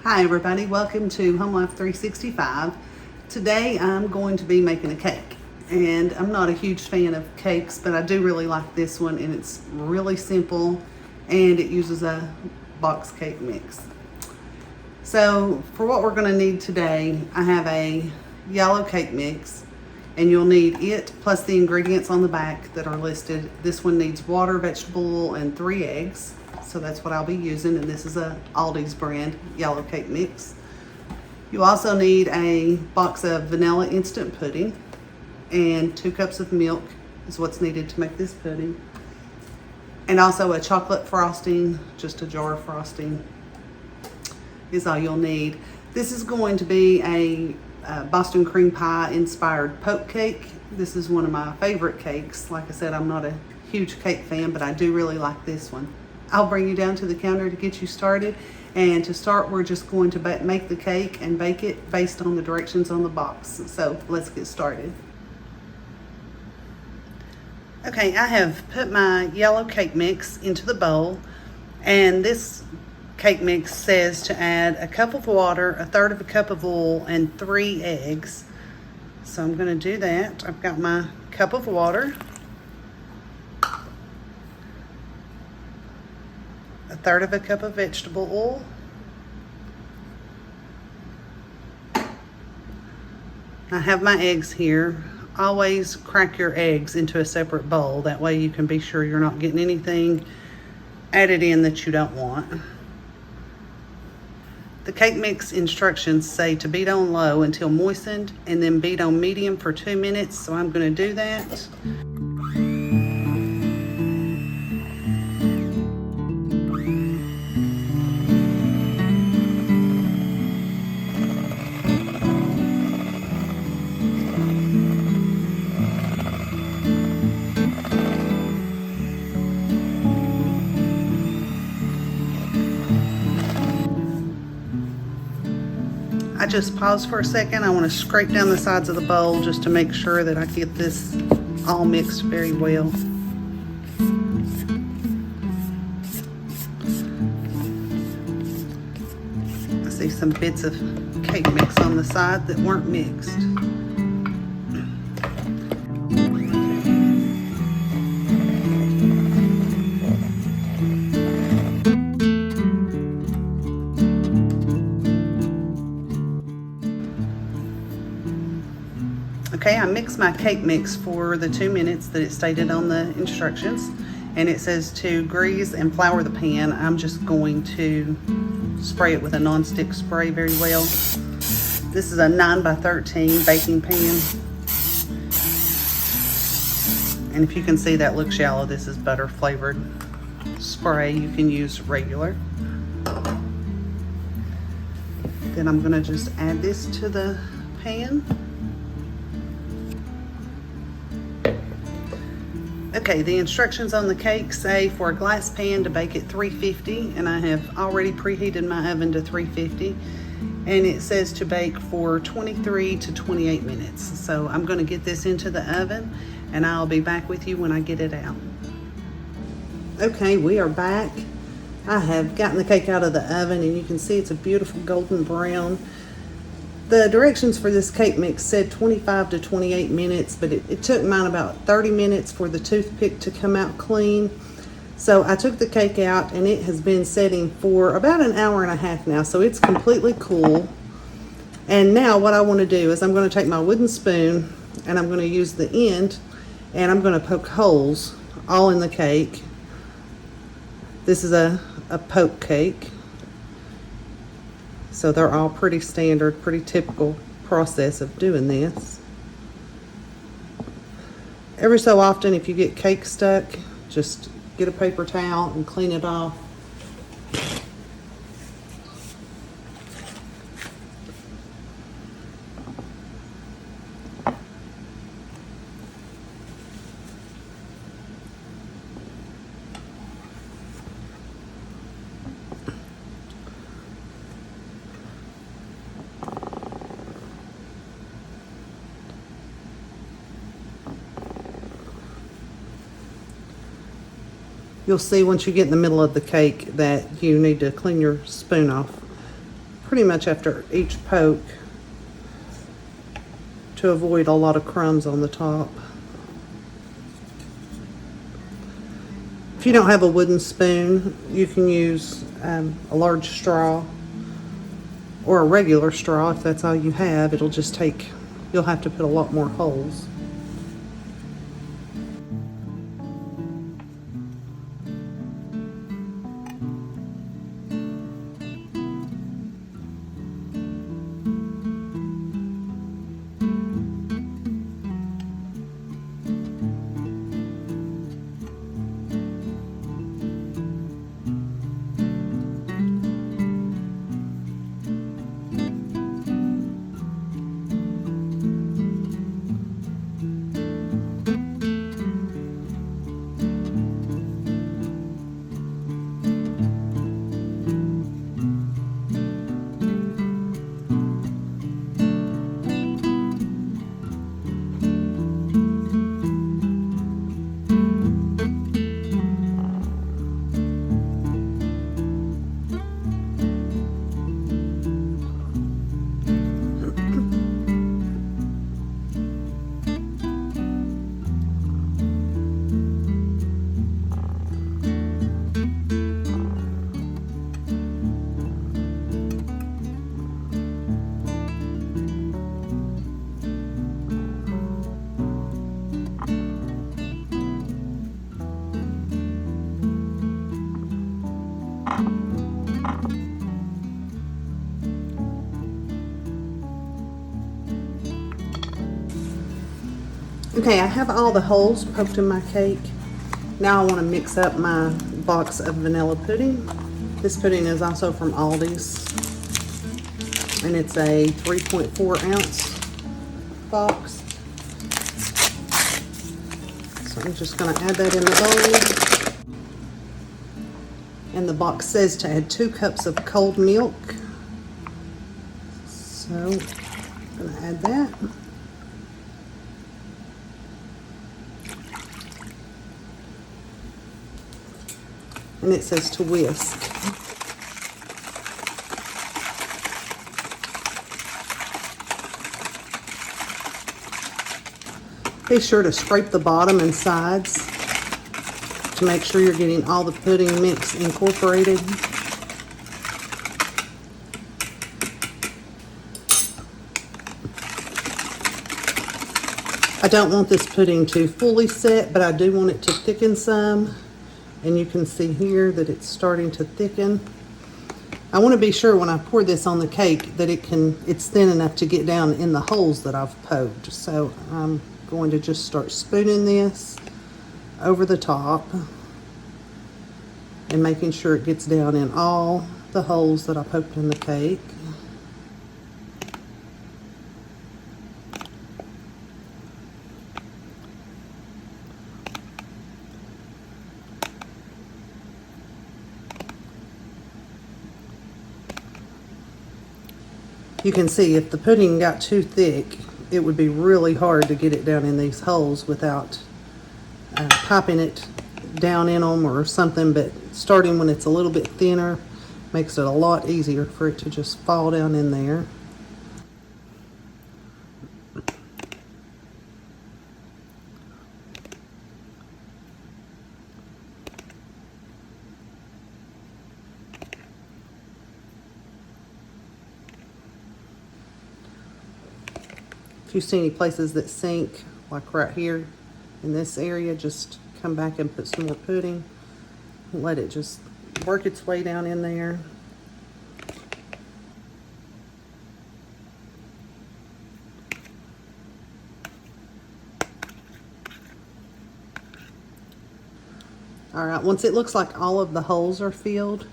Hi everybody, welcome to Home Life 365. Today I'm going to be making a cake, and I'm not a huge fan of cakes, but I do really like this one, and it's really simple and it uses a box cake mix. So for what we're going to need today, I have a yellow cake mix, and you'll need it plus the ingredients on the back that are listed. This one needs water, vegetable oil, and 3 eggs. So that's what I'll be using, and this is a Aldi's brand yellow cake mix. You also need a box of vanilla instant pudding, and 2 cups of milk is what's needed to make this pudding. And also a chocolate frosting, just a jar of frosting is all you'll need. This is going to be a Boston cream pie inspired poke cake. This is one of my favorite cakes. Like I said, I'm not a huge cake fan, but I do really like this one. I'll bring you down to the counter to get you started. And to start, we're just going to make the cake and bake it based on the directions on the box. So let's get started. Okay, I have put my yellow cake mix into the bowl, and this cake mix says to add a cup of water, 1/3 of a cup of oil, and 3 eggs. So I'm going to do that. I've got my cup of water, 1/3 of a cup of vegetable oil, I have my eggs here. Always crack your eggs into a separate bowl. That way you can be sure you're not getting anything added in that you don't want. The cake mix instructions say to beat on low until moistened, and then beat on medium for 2 minutes. So I'm going to do that. I just pause for a second. I want to scrape down the sides of the bowl just to make sure that I get this all mixed very well. I see some bits of cake mix on the side that weren't mixed. Okay, I mixed my cake mix for the 2 minutes that it stated on the instructions, and it says to grease and flour the pan. I'm just going to spray it with a non-stick spray very well. This is a 9x13 baking pan, and if you can see, that looks yellow. This is butter flavored spray. You can use regular. Then I'm gonna just add this to the pan. Okay, the instructions on the cake say for a glass pan to bake at 350, and I have already preheated my oven to 350, and it says to bake for 23 to 28 minutes. So I'm going to get this into the oven, and I'll be back with you when I get it out. Okay, we are back. I have gotten the cake out of the oven, and you can see it's a beautiful golden brown. The directions for this cake mix said 25 to 28 minutes, but it took mine about 30 minutes for the toothpick to come out clean. So I took the cake out, and it has been setting for about an hour and a half now, so it's completely cool. And now what I want to do is I'm going to take my wooden spoon, and I'm going to use the end, and I'm going to poke holes all in the cake. This is a poke cake. So they're all pretty standard, pretty typical process of doing this. Every so often, if you get cake stuck, just get a paper towel and clean it off. You'll see once you get in the middle of the cake that you need to clean your spoon off pretty much after each poke to avoid a lot of crumbs on the top. If you don't have a wooden spoon, you can use a large straw or a regular straw if that's all you have. It'll just take, you'll have to put a lot more holes. Okay, I have all the holes poked in my cake. Now I want to mix up my box of vanilla pudding. This pudding is also from Aldi's, and it's a 3.4 ounce box. So I'm just going to add that in the bowl. And the box says to add 2 cups of cold milk. So I'm going to add that. And it says to whisk. Be sure to scrape the bottom and sides to make sure you're getting all the pudding mix incorporated. I don't want this pudding to fully set, but I do want it to thicken some. And you can see here that it's starting to thicken. I want to be sure when I pour this on the cake that it's thin enough to get down in the holes that I've poked. So I'm going to just start spooning this over the top and making sure it gets down in all the holes that I poked in the cake. You can see if the pudding got too thick, it would be really hard to get it down in these holes without popping it down in them or something, but starting when it's a little bit thinner makes it a lot easier for it to just fall down in there. If you see any places that sink, like right here in this area, just come back and put some more pudding. Let it just work its way down in there. All right, once it looks like all of the holes are filled,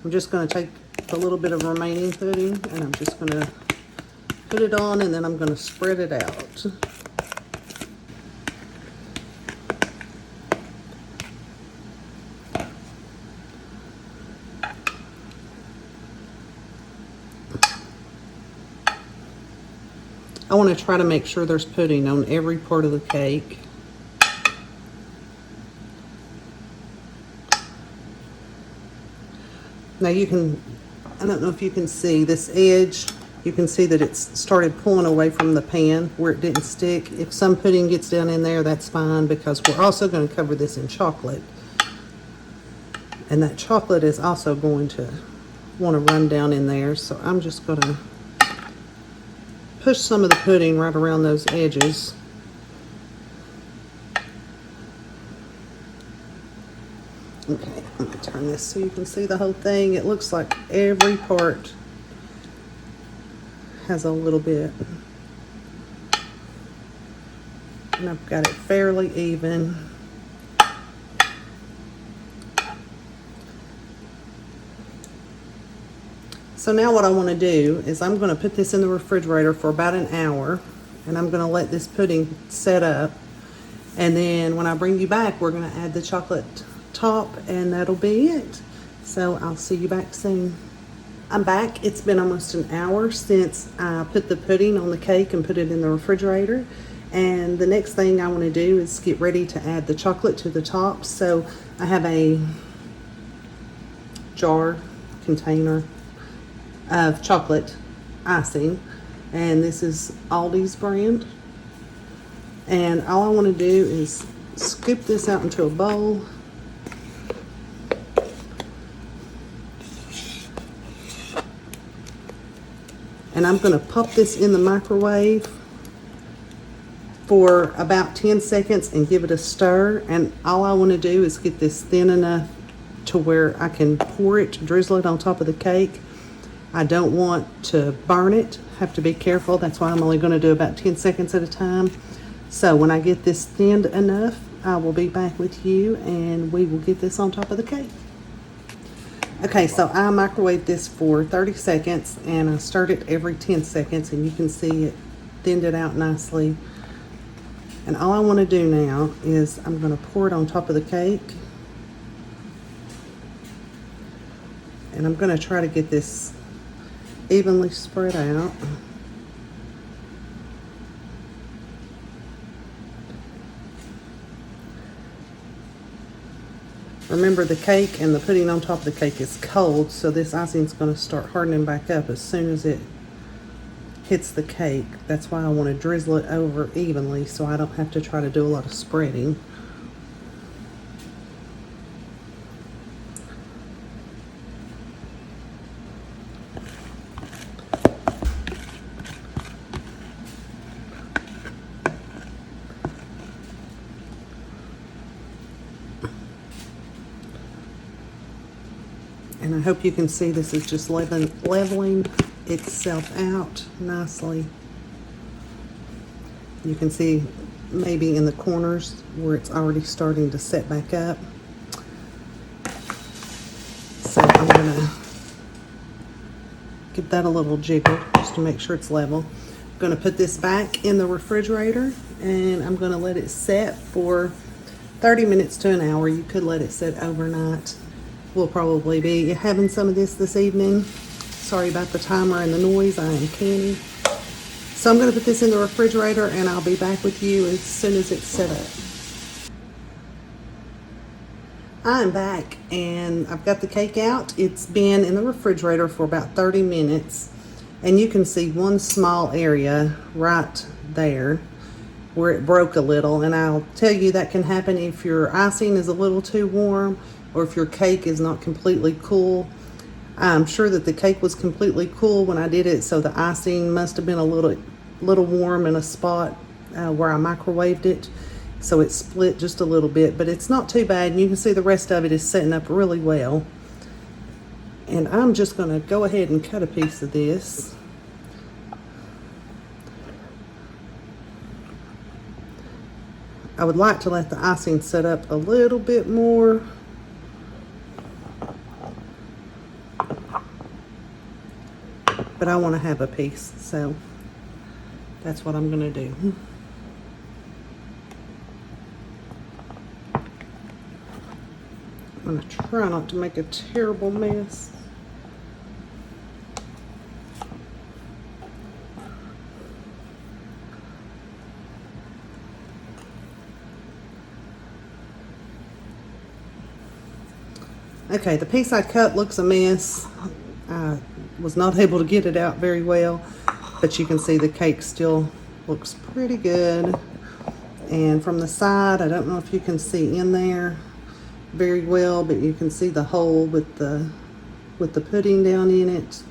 I'm just going to take a little bit of remaining pudding and I'm just going to put it on, and then I'm going to spread it out. I want to try to make sure there's pudding on every part of the cake. Now you can I don't know if you can see this edge. You can see that it's started pulling away from the pan where it didn't stick. If some pudding gets down in there, that's fine, because we're also going to cover this in chocolate. And that chocolate is also going to want to run down in there. So I'm just going to push some of the pudding right around those edges. Okay, I'm going to turn this so you can see the whole thing. It looks like every part has a little bit. And I've got it fairly even. So now what I want to do is I'm going to put this in the refrigerator for about an hour, and I'm going to let this pudding set up. And then when I bring you back, we're going to add the chocolate top, and that'll be it. So I'll see you back soon. I'm back. It's been almost an hour since I put the pudding on the cake and put it in the refrigerator. And the next thing I want to do is get ready to add the chocolate to the top. So I have a jar container of chocolate icing, and this is Aldi's brand. And all I want to do is scoop this out into a bowl. And I'm going to pop this in the microwave for about 10 seconds and give it a stir. And all I want to do is get this thin enough to where I can pour it, drizzle it on top of the cake. I don't want to burn it. Have to be careful. That's why I'm only going to do about 10 seconds at a time. So when I get this thinned enough, I will be back with you and we will get this on top of the cake. Okay, so I microwaved this for 30 seconds and I stirred it every 10 seconds, and you can see it thinned it out nicely. And all I want to do now is I'm going to pour it on top of the cake. And I'm going to try to get this evenly spread out. Remember, the cake and the pudding on top of the cake is cold, so this icing is going to start hardening back up as soon as it hits the cake. That's why I want to drizzle it over evenly so I don't have to try to do a lot of spreading. And I hope you can see this is just leveling itself out nicely. You can see maybe in the corners where it's already starting to set back up. So I'm gonna give that a little jiggle just to make sure it's level. I'm gonna put this back in the refrigerator and I'm gonna let it set for 30 minutes to an hour. You could let it sit overnight. We'll probably be having some of this evening. Sorry about the timer and the noise. I am canning. So I'm going to put this in the refrigerator and I'll be back with you as soon as it's set up. I'm back and I've got the cake out. It's been in the refrigerator for about 30 minutes. And you can see one small area right there where it broke a little. And I'll tell you that can happen if your icing is a little too warm or if your cake is not completely cool. I'm sure that the cake was completely cool when I did it, so the icing must have been a little warm in a spot where I microwaved it, so it split just a little bit, but it's not too bad, and you can see the rest of it is setting up really well. And I'm just going to go ahead and cut a piece of this. I would like to let the icing set up a little bit more. But I want to have a piece, so that's what I'm going to do. I'm going to try not to make a terrible mess. Okay, the piece I cut looks a mess. I was not able to get it out very well, but you can see the cake still looks pretty good. And from the side, I don't know if you can see in there very well, but you can see the hole with the pudding down in it.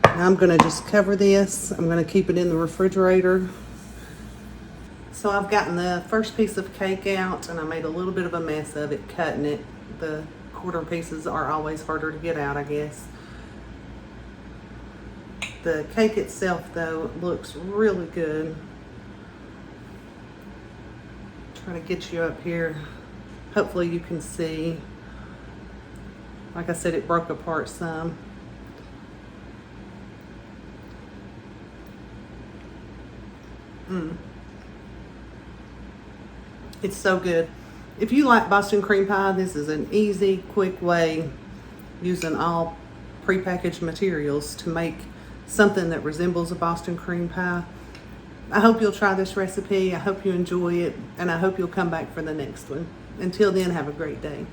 Now I'm going to just cover this. I'm going to keep it in the refrigerator. So I've gotten the first piece of cake out, and I made a little bit of a mess of it cutting it. The quarter pieces are always harder to get out, I guess. The cake itself, though, looks really good. Try to get you up here. Hopefully you can see. Like I said, it broke apart some. It's so good. If you like Boston cream pie, this is an easy, quick way using all prepackaged materials to make something that resembles a Boston cream pie. I hope you'll try this recipe. I hope you enjoy it, and I hope you'll come back for the next one. Until then, have a great day.